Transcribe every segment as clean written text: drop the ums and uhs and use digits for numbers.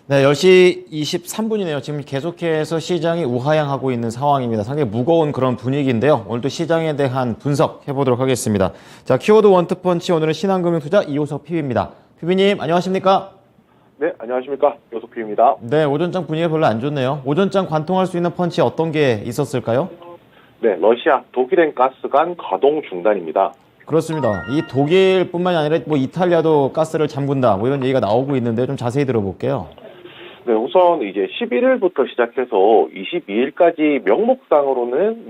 네, 10시 23분이네요. 지금 계속해서 시장이 우하향하고 있는 상황입니다. 상당히 무거운 그런 분위기인데요. 오늘도 시장에 대한 분석해 보도록 하겠습니다. 자, 키워드 원투펀치 오늘은 신한금융투자 이호석 PB입니다. PB님, 안녕하십니까? 네, 안녕하십니까. 요소피입니다. 네, 오전장 분위기가 별로 안 좋네요. 오전장 관통할 수 있는 펀치 어떤 게 있었을까요? 네, 러시아, 독일행 가스관 가동 중단입니다. 그렇습니다. 이 독일뿐만이 아니라 뭐 이탈리아도 가스를 잠근다. 뭐 이런 얘기가 나오고 있는데 좀 자세히 들어볼게요. 네, 우선 이제 11일부터 시작해서 22일까지 명목상으로는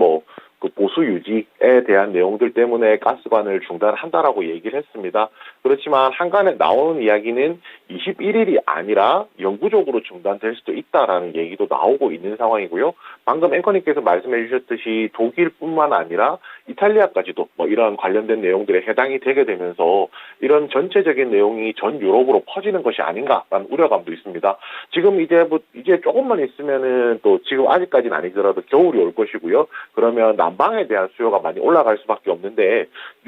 그 보수 유지에 대한 내용들 때문에 가스관을 중단한다라고 얘기를 했습니다. 그렇지만 한간에 나오는 이야기는 21일이 아니라 영구적으로 중단될 수도 있다라는 얘기도 나오고 있는 상황이고요. 방금 앵커님께서 말씀해 주셨듯이 독일뿐만 아니라 이탈리아까지도 이런 관련된 내용들에 해당이 되게 되면서 이런 전체적인 내용이 전 유럽으로 퍼지는 것이 아닌가라는 우려감도 있습니다. 지금 이제 조금만 있으면은 또 지금 아직까지는 아니더라도 겨울이 올 것이고요. 그러면 난방에 대한 수요가 많이 올라갈 수밖에 없는데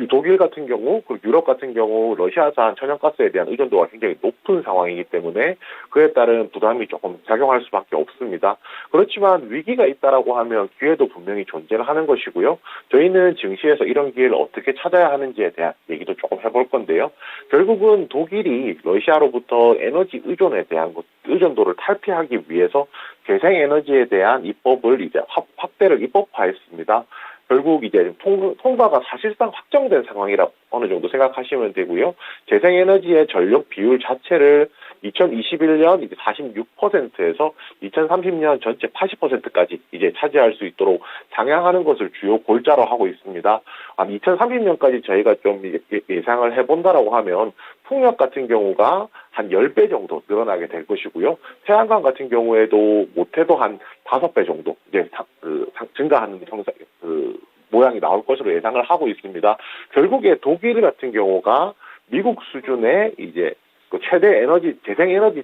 독일 같은 경우 그리고 유럽 같은 경우 러시아산 천연가스에 대한 의존도가 굉장히 높은 상황이기 때문에 그에 따른 부담이 조금 작용할 수밖에 없습니다. 그렇지만 위기가 있다라고 하면 기회도 분명히 존재를 하는 것이고요. 저희는 증시에서 이런 기회를 어떻게 찾아야 하는지에 대한 얘기도 조금 해볼 건데요. 결국은 독일이 러시아로부터 에너지 의존에 대한 의존도를 탈피하기 위해서 재생에너지에 대한 입법을 이제 확대를 입법화했습니다. 결국 이제 통과가 사실상 확정된 상황이라 어느 정도 생각하시면 되고요. 재생에너지의 전력 비율 자체를 2021년 이제 46%에서 2030년 전체 80%까지 이제 차지할 수 있도록 상향하는 것을 주요 골자로 하고 있습니다. 2030년까지 저희가 좀 예상을 해본다라고 하면 풍력 같은 경우가 한 10배 정도 늘어나게 될 것이고요. 태양광 같은 경우에도 못해도 한 5배 정도 이제 증가하는 모양이 나올 것으로 예상을 하고 있습니다. 결국에 독일 같은 경우가 미국 수준의 이제 최대 재생에너지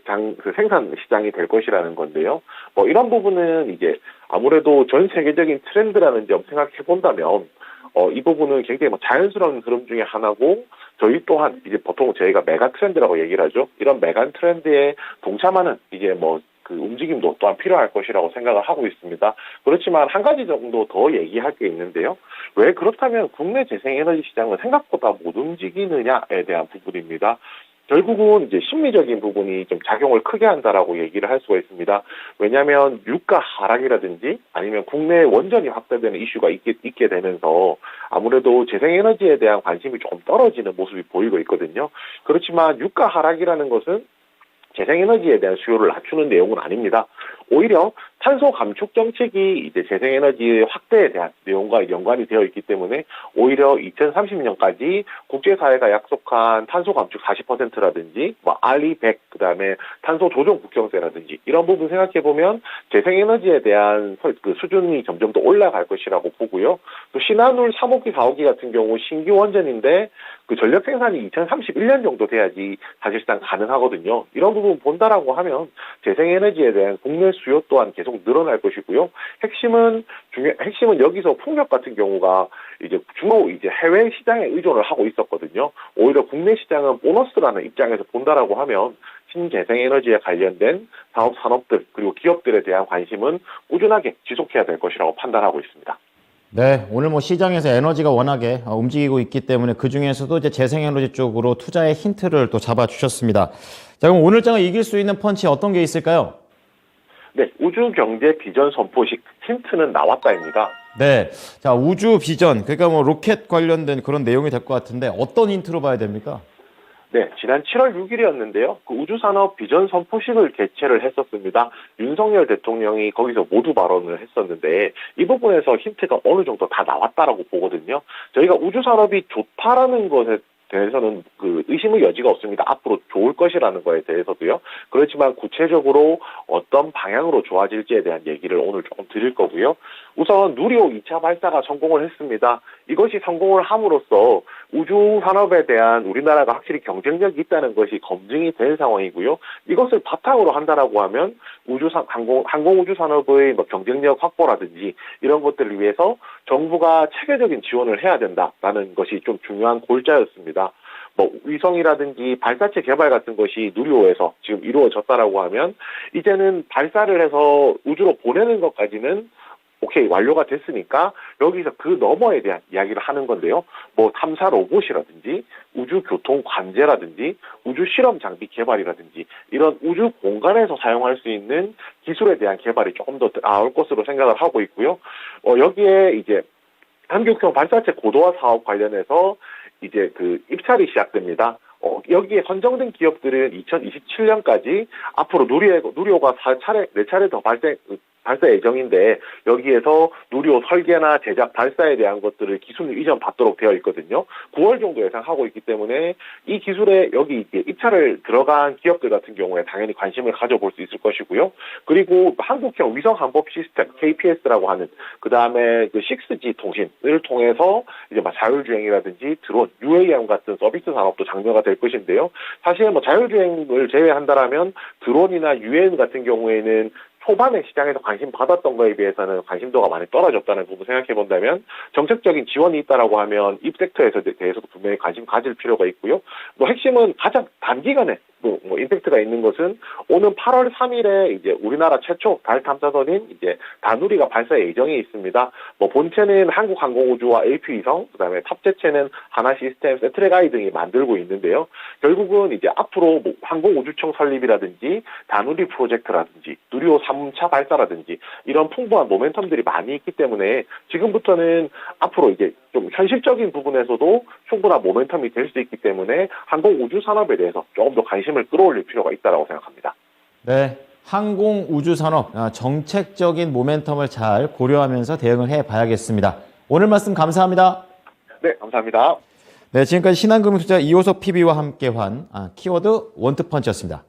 생산 시장이 될 것이라는 건데요. 이런 부분은 이제 아무래도 전 세계적인 트렌드라는 점 생각해 본다면, 이 부분은 굉장히 자연스러운 흐름 중에 하나고, 저희 또한 이제 보통 저희가 메가 트렌드라고 얘기를 하죠. 이런 메가 트렌드에 동참하는 이제 그 움직임도 또한 필요할 것이라고 생각을 하고 있습니다. 그렇지만 한 가지 정도 더 얘기할 게 있는데요. 왜 그렇다면 국내 재생에너지 시장은 생각보다 못 움직이느냐에 대한 부분입니다. 결국은 이제 심리적인 부분이 좀 작용을 크게 한다라고 얘기를 할 수가 있습니다. 왜냐하면 유가 하락이라든지 아니면 국내 원전이 확대되는 이슈가 있게 되면서 아무래도 재생에너지에 대한 관심이 조금 떨어지는 모습이 보이고 있거든요. 그렇지만 유가 하락이라는 것은 재생에너지에 대한 수요를 낮추는 내용은 아닙니다. 오히려 탄소 감축 정책이 이제 재생에너지 확대에 대한 내용과 연관이 되어 있기 때문에 오히려 2030년까지 국제사회가 약속한 탄소 감축 40%라든지 알리 100 그다음에 탄소 조정 국경세라든지 이런 부분 생각해 보면 재생에너지에 대한 그 수준이 점점 더 올라갈 것이라고 보고요. 또 신한울 3호기 4호기 같은 경우 신규 원전인데 그 전력 생산이 2031년 정도 돼야지 사실상 가능하거든요. 이런 부분 본다라고 하면 재생에너지에 대한 국내 수요 또한 계속 늘어날 것이고요. 핵심은 여기서 풍력 같은 경우가 이제 주로 이제 해외 시장에 의존을 하고 있었거든요. 오히려 국내 시장은 보너스라는 입장에서 본다라고 하면 신재생에너지에 관련된 산업들 그리고 기업들에 대한 관심은 꾸준하게 지속해야 될 것이라고 판단하고 있습니다. 네, 오늘 시장에서 에너지가 워낙에 움직이고 있기 때문에 그 중에서도 이제 재생에너지 쪽으로 투자의 힌트를 또 잡아주셨습니다. 자, 그럼 오늘 장을 이길 수 있는 펀치 어떤 게 있을까요? 네, 우주 경제 비전 선포식 힌트는 나왔다입니다. 네, 자, 우주 비전, 그러니까 로켓 관련된 그런 내용이 될 것 같은데 어떤 힌트로 봐야 됩니까? 네, 지난 7월 6일이었는데요. 그 우주산업 비전 선포식을 개최를 했었습니다. 윤석열 대통령이 거기서 모두 발언을 했었는데 이 부분에서 힌트가 어느 정도 다 나왔다라고 보거든요. 저희가 우주산업이 좋다라는 것에 대해서는 그 의심의 여지가 없습니다. 앞으로 좋을 것이라는 거에 대해서도요. 그렇지만 구체적으로 어떤 방향으로 좋아질지에 대한 얘기를 오늘 조금 드릴 거고요. 우선 누리호 2차 발사가 성공을 했습니다. 이것이 성공을 함으로써 우주 산업에 대한 우리나라가 확실히 경쟁력이 있다는 것이 검증이 된 상황이고요. 이것을 바탕으로 한다라고 하면 항공우주 산업의 경쟁력 확보라든지 이런 것들을 위해서 정부가 체계적인 지원을 해야 된다라는 것이 좀 중요한 골자였습니다. 뭐 위성이라든지 발사체 개발 같은 것이 누리호에서 지금 이루어졌다라고 하면 이제는 발사를 해서 우주로 보내는 것까지는 오케이, 완료가 됐으니까 여기서 그 너머에 대한 이야기를 하는 건데요. 뭐 탐사 로봇이라든지 우주 교통 관제라든지 우주 실험 장비 개발이라든지 이런 우주 공간에서 사용할 수 있는 기술에 대한 개발이 조금 더 나올 것으로 생각을 하고 있고요. 여기에 이제 한국형 발사체 고도화 사업 관련해서 이제 그 입찰이 시작됩니다. 여기에 선정된 기업들은 2027년까지 앞으로 누리호가 4차례 더 발사 예정인데 여기에서 누리호 설계나 제작, 발사에 대한 것들을 기술 이전 받도록 되어 있거든요. 9월 정도 예상하고 있기 때문에 이 기술에 여기 이제 입찰을 들어간 기업들 같은 경우에 당연히 관심을 가져볼 수 있을 것이고요. 그리고 한국형 위성 항법 시스템 KPS라고 하는 그 다음에 그 6G 통신을 통해서 이제 막 자율주행이라든지 드론, UAM 같은 서비스 산업도 장려가 될 것인데요. 사실 뭐 자율주행을 제외한다라면 드론이나 UAM 같은 경우에는 초반에 시장에서 관심 받았던 거에 비해서는 관심도가 많이 떨어졌다는 부분 생각해 본다면 정책적인 지원이 있다라고 하면 이 섹터에 대해서도 분명히 관심 가질 필요가 있고요. 뭐 핵심은 가장 단기간에 뭐 임팩트가 있는 것은 오는 8월 3일에 이제 우리나라 최초 달 탐사선인 이제 다누리가 발사 예정이 있습니다. 뭐 본체는 한국항공우주와 LP위성, 그다음에 탑재체는 하나시스템, 세트레가이 등이 만들고 있는데요. 결국은 이제 앞으로 뭐 항공우주청 설립이라든지 다누리 프로젝트라든지 누리호 3차 발사라든지 이런 풍부한 모멘텀들이 많이 있기 때문에 지금부터는 앞으로 이제 좀 현실적인 부분에서도 충분한 모멘텀이 될 수 있기 때문에 항공우주 산업에 대해서 조금 더 관심을 끌어올릴 필요가 있다고 생각합니다. 네, 항공우주산업 정책적인 모멘텀을 잘 고려하면서 대응을 해봐야겠습니다. 오늘 말씀 감사합니다. 네, 감사합니다. 네, 지금까지 신한금융투자 이호석 PB와 함께한 키워드 원투펀치였습니다.